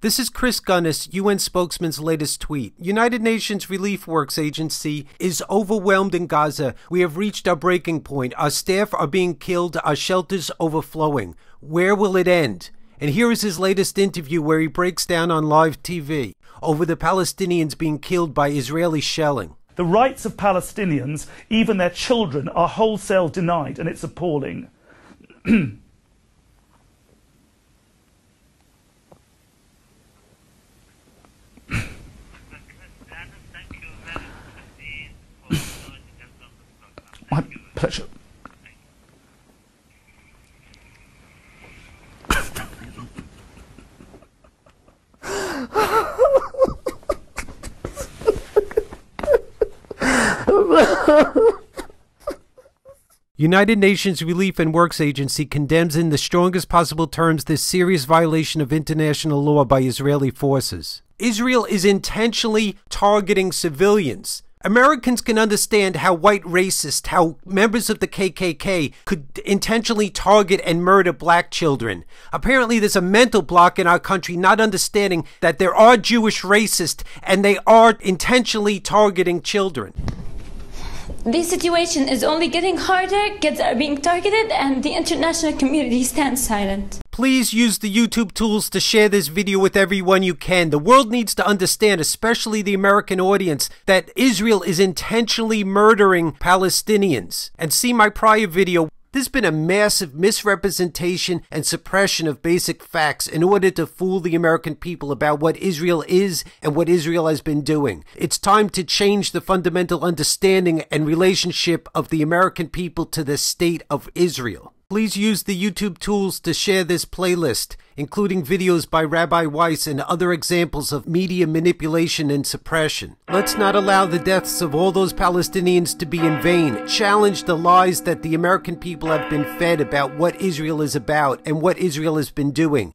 This is Chris Gunness, UN spokesman's latest tweet. United Nations Relief Works Agency is overwhelmed in Gaza. We have reached our breaking point. Our staff are being killed. Our shelters overflowing. Where will it end? And here is his latest interview where he breaks down on live TV over the Palestinians being killed by Israeli shelling. The rights of Palestinians, even their children, are wholesale denied, and it's appalling. My pleasure. United Nations Relief and Works Agency condemns in the strongest possible terms this serious violation of international law by Israeli forces. Israel is intentionally targeting civilians. Americans can understand how white racists, how members of the KKK could intentionally target and murder black children. Apparently there's a mental block in our country not understanding that there are Jewish racists and they are intentionally targeting children. This situation is only getting harder, kids are being targeted, and the international community stands silent. Please use the YouTube tools to share this video with everyone you can. The world needs to understand, especially the American audience, that Israel is intentionally murdering Palestinians. And see my prior video. There's been a massive misrepresentation and suppression of basic facts in order to fool the American people about what Israel is and what Israel has been doing. It's time to change the fundamental understanding and relationship of the American people to the state of Israel. Please use the YouTube tools to share this playlist, including videos by Rabbi Weiss and other examples of media manipulation and suppression. Let's not allow the deaths of all those Palestinians to be in vain. Challenge the lies that the American people have been fed about what Israel is about and what Israel has been doing.